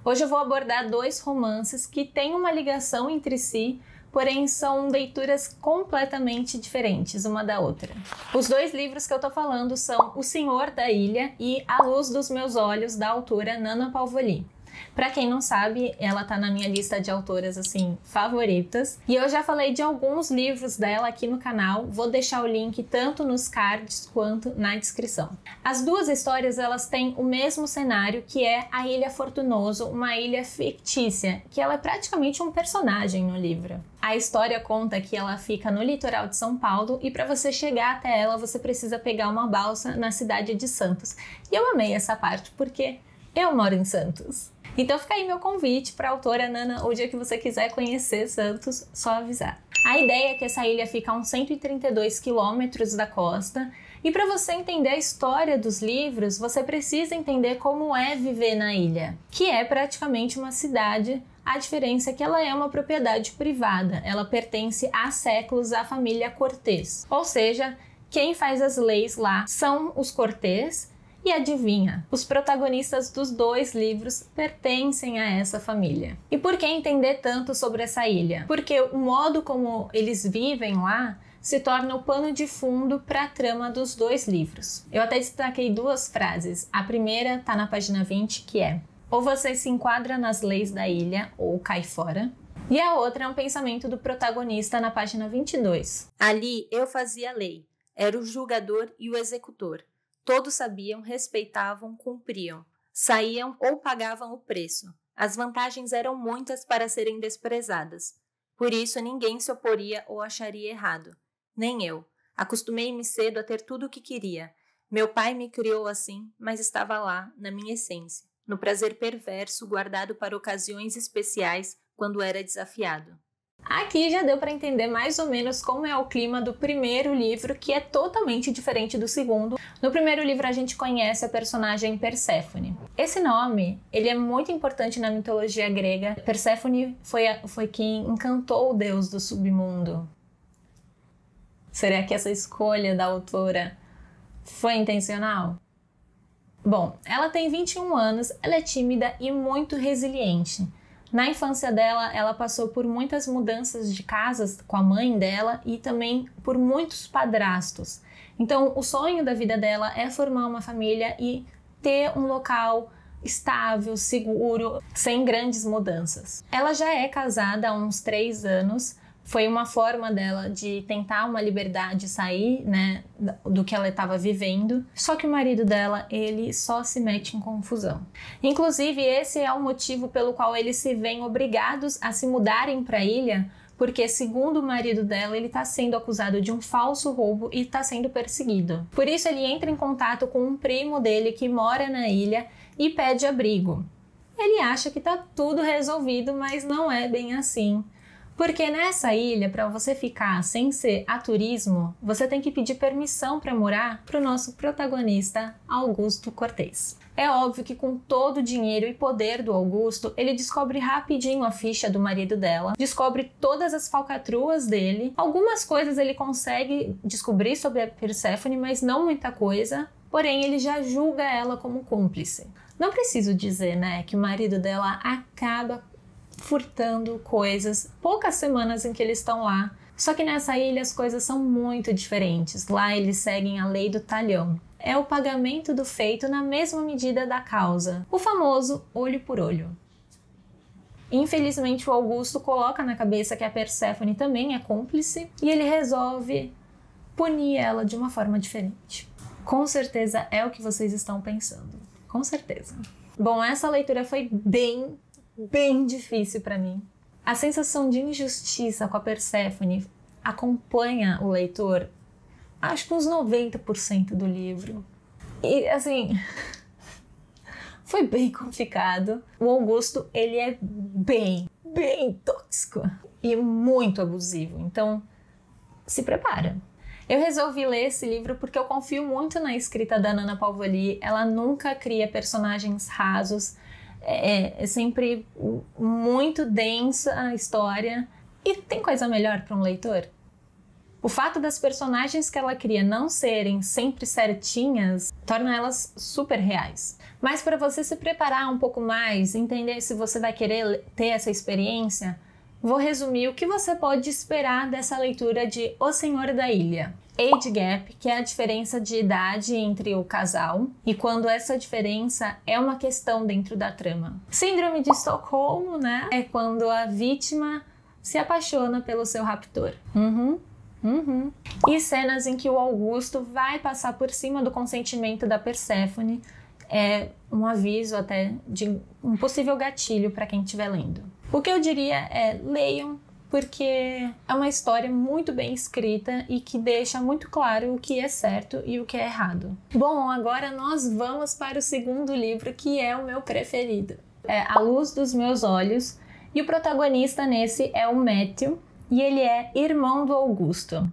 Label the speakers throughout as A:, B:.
A: Hoje eu vou abordar dois romances que têm uma ligação entre si, porém são leituras completamente diferentes uma da outra. Os dois livros que eu tô falando são O Senhor da Ilha e A Luz dos Meus Olhos, da autora Nana Paovili. Pra quem não sabe, ela tá na minha lista de autoras, assim, favoritas. E eu já falei de alguns livros dela aqui no canal. Vou deixar o link tanto nos cards quanto na descrição. As duas histórias, elas têm o mesmo cenário, que é a Ilha Fortunoso, uma ilha fictícia, que ela é praticamente um personagem no livro. A história conta que ela fica no litoral de São Paulo e para você chegar até ela, você precisa pegar uma balsa na cidade de Santos. E eu amei essa parte, porque eu moro em Santos. Então fica aí meu convite para a autora Nana, o dia que você quiser conhecer Santos, só avisar. A ideia é que essa ilha fica a uns 132 quilômetros da costa, e para você entender a história dos livros, você precisa entender como é viver na ilha, que é praticamente uma cidade. A diferença é que ela é uma propriedade privada, ela pertence há séculos à família Cortês, ou seja, quem faz as leis lá são os Cortês. E adivinha, os protagonistas dos dois livros pertencem a essa família. E por que entender tanto sobre essa ilha? Porque o modo como eles vivem lá se torna o pano de fundo para a trama dos dois livros. Eu até destaquei duas frases. A primeira está na página 20, que é: ou você se enquadra nas leis da ilha, ou cai fora. E a outra é um pensamento do protagonista na página 22. Ali eu fazia a lei, era o julgador e o executor. Todos sabiam, respeitavam, cumpriam, saíam ou pagavam o preço. As vantagens eram muitas para serem desprezadas. Por isso ninguém se oporia ou acharia errado. Nem eu. Acostumei-me cedo a ter tudo o que queria. Meu pai me criou assim, mas estava lá, na minha essência, no prazer perverso guardado para ocasiões especiais quando era desafiado. Aqui já deu para entender mais ou menos como é o clima do primeiro livro, que é totalmente diferente do segundo. No primeiro livro a gente conhece a personagem Perséfone. Esse nome, ele é muito importante na mitologia grega. Perséfone foi quem encantou o deus do submundo. Será que essa escolha da autora foi intencional? Bom, ela tem 21 anos, ela é tímida e muito resiliente. Na infância dela, ela passou por muitas mudanças de casas com a mãe dela e também por muitos padrastos. Então, o sonho da vida dela é formar uma família e ter um local estável, seguro, sem grandes mudanças. Ela já é casada há uns 3 anos. Foi uma forma dela de tentar uma liberdade, sair, né, do que ela estava vivendo. Só que o marido dela, ele só se mete em confusão. Inclusive, esse é o motivo pelo qual eles se veem obrigados a se mudarem para a ilha, porque, segundo o marido dela, ele está sendo acusado de um falso roubo e está sendo perseguido. Por isso, ele entra em contato com um primo dele que mora na ilha e pede abrigo. Ele acha que está tudo resolvido, mas não é bem assim. Porque nessa ilha, para você ficar sem ser a turismo, você tem que pedir permissão para morar para o nosso protagonista, Augusto Cortês. É óbvio que com todo o dinheiro e poder do Augusto, ele descobre rapidinho a ficha do marido dela, descobre todas as falcatruas dele. Algumas coisas ele consegue descobrir sobre a Perséfone, mas não muita coisa. Porém, ele já julga ela como cúmplice. Não preciso dizer, né, que o marido dela acaba furtando coisas poucas semanas em que eles estão lá. Só que nessa ilha as coisas são muito diferentes. Lá eles seguem a lei do talhão. É o pagamento do feito na mesma medida da causa. O famoso olho por olho. Infelizmente o Augusto coloca na cabeça que a Perséfone também é cúmplice e ele resolve punir ela de uma forma diferente. Com certeza é o que vocês estão pensando. Com certeza. Bom, essa leitura foi bem difícil para mim. A sensação de injustiça com a Perséfone acompanha o leitor, acho que uns 90% do livro. E assim, foi bem complicado. O Augusto, ele é bem tóxico e muito abusivo. Então, se prepara. Eu resolvi ler esse livro porque eu confio muito na escrita da Nana Paovili. Ela nunca cria personagens rasos. É sempre muito densa a história. E tem coisa melhor para um leitor? O fato das personagens que ela cria não serem sempre certinhas torna elas super reais. Mas para você se preparar um pouco mais, entender se você vai querer ter essa experiência, vou resumir o que você pode esperar dessa leitura de O Senhor da Ilha. Age Gap, que é a diferença de idade entre o casal, e quando essa diferença é uma questão dentro da trama. Síndrome de Estocolmo, né? É quando a vítima se apaixona pelo seu raptor. E cenas em que o Augusto vai passar por cima do consentimento da Perséfone é um aviso até de um possível gatilho para quem estiver lendo. O que eu diria é leiam, porque é uma história muito bem escrita e que deixa muito claro o que é certo e o que é errado. Bom, agora nós vamos para o segundo livro, que é o meu preferido. É A Luz dos Meus Olhos, e o protagonista nesse é o Matthew, e ele é irmão do Augusto.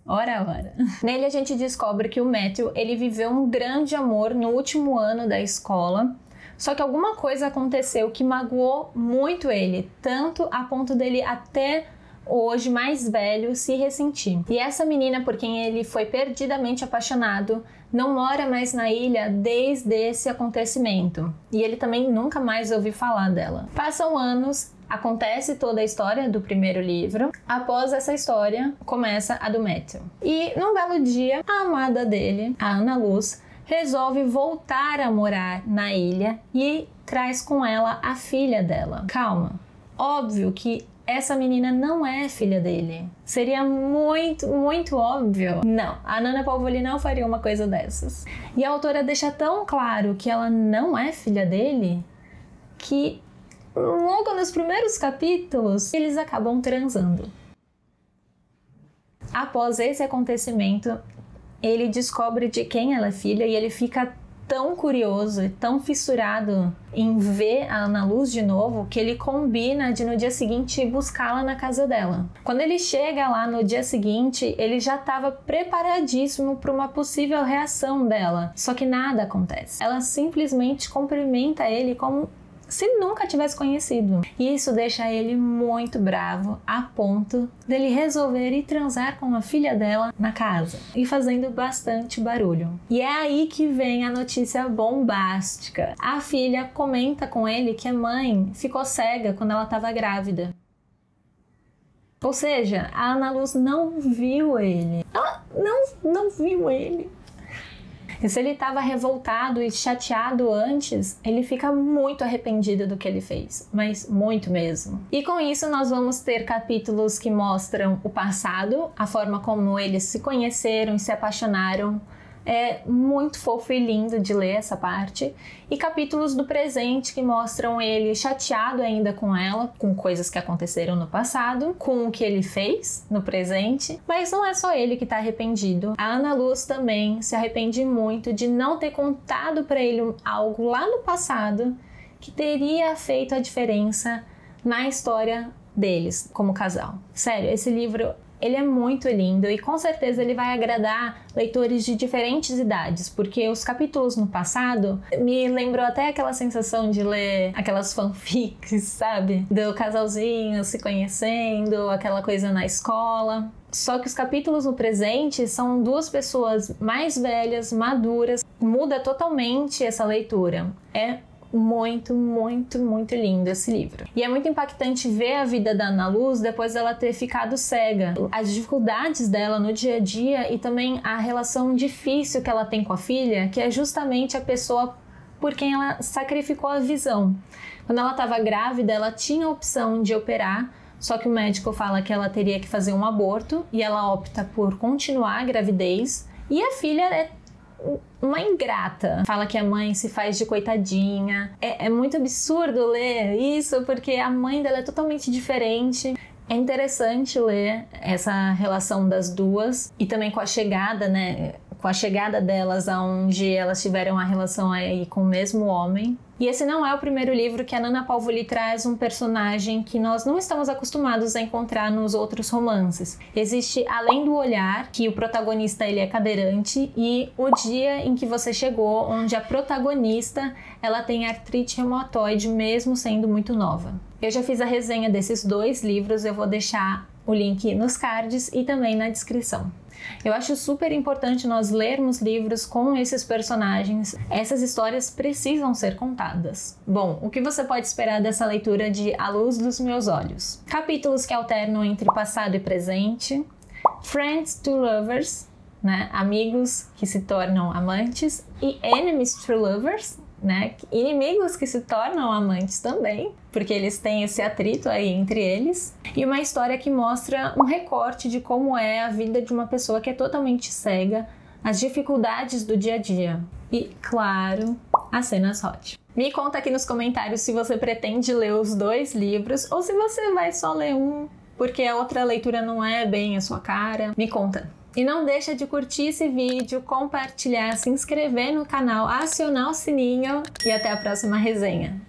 A: Ora. Nele a gente descobre que o Matthew, ele viveu um grande amor no último ano da escola, só que alguma coisa aconteceu que magoou muito ele, tanto a ponto dele até hoje, mais velho, se ressentir. E essa menina por quem ele foi perdidamente apaixonado não mora mais na ilha desde esse acontecimento. E ele também nunca mais ouviu falar dela. Passam anos, acontece toda a história do primeiro livro. Após essa história, começa a do Matthew. E num belo dia, a amada dele, a Ana Luz, resolve voltar a morar na ilha e traz com ela a filha dela. Calma, óbvio que essa menina não é filha dele. Seria muito óbvio. Não, a Nana Pavoli não faria uma coisa dessas. E a autora deixa tão claro que ela não é filha dele, que logo nos primeiros capítulos eles acabam transando. Após esse acontecimento, ele descobre de quem ela é filha e ele fica tão curioso e tão fissurado em ver a Ana Luz de novo que ele combina de no dia seguinte buscá-la na casa dela. Quando ele chega lá no dia seguinte, ele já estava preparadíssimo para uma possível reação dela, só que nada acontece. Ela simplesmente cumprimenta ele como se nunca tivesse conhecido. E isso deixa ele muito bravo, a ponto dele resolver ir transar com a filha dela na casa e fazendo bastante barulho. E é aí que vem a notícia bombástica. A filha comenta com ele que a mãe ficou cega quando ela estava grávida. Ou seja, a Ana Luz não viu ele. Ela não viu ele. E se ele estava revoltado e chateado antes, ele fica muito arrependido do que ele fez, mas muito mesmo. E com isso nós vamos ter capítulos que mostram o passado, a forma como eles se conheceram e se apaixonaram. É muito fofo e lindo de ler essa parte. E capítulos do presente que mostram ele chateado ainda com ela, com coisas que aconteceram no passado, com o que ele fez no presente. Mas não é só ele que tá arrependido. A Ana Luz também se arrepende muito de não ter contado para ele algo lá no passado que teria feito a diferença na história deles como casal. Sério, esse livro ele é muito lindo e com certeza ele vai agradar leitores de diferentes idades, porque os capítulos no passado me lembrou até aquela sensação de ler aquelas fanfics, sabe? Do casalzinho se conhecendo, aquela coisa na escola. Só que os capítulos no presente são duas pessoas mais velhas, maduras. Muda totalmente essa leitura. É muito lindo esse livro. E é muito impactante ver a vida da Ana Luz depois dela ter ficado cega. As dificuldades dela no dia a dia e também a relação difícil que ela tem com a filha, que é justamente a pessoa por quem ela sacrificou a visão. Quando ela estava grávida, ela tinha a opção de operar, só que o médico fala que ela teria que fazer um aborto e ela opta por continuar a gravidez. E a filha é uma ingrata. Fala que a mãe se faz de coitadinha. É muito absurdo ler isso, porque a mãe dela é totalmente diferente. É interessante ler essa relação das duas e também com a chegada, né? Com a chegada delas aonde elas tiveram uma relação aí com o mesmo homem. E esse não é o primeiro livro que a Nana Pavoli traz um personagem que nós não estamos acostumados a encontrar nos outros romances. Existe Além do Olhar, que o protagonista ele é cadeirante, e O Dia em que Você Chegou, onde a protagonista ela tem artrite reumatoide mesmo sendo muito nova. Eu já fiz a resenha desses dois livros, eu vou deixar o link nos cards e também na descrição. Eu acho super importante nós lermos livros com esses personagens. Essas histórias precisam ser contadas. Bom, o que você pode esperar dessa leitura de A Luz dos Meus Olhos? Capítulos que alternam entre passado e presente, Friends to Lovers, né? Amigos que se tornam amantes, e Enemies to Lovers, né? Inimigos que se tornam amantes também, porque eles têm esse atrito aí entre eles. E uma história que mostra um recorte de como é a vida de uma pessoa que é totalmente cega, as dificuldades do dia a dia. E, claro, as cenas hot. Me conta aqui nos comentários se você pretende ler os 2 livros ou se você vai só ler um, porque a outra leitura não é bem a sua cara. Me conta. E não deixa de curtir esse vídeo, compartilhar, se inscrever no canal, acionar o sininho e até a próxima resenha.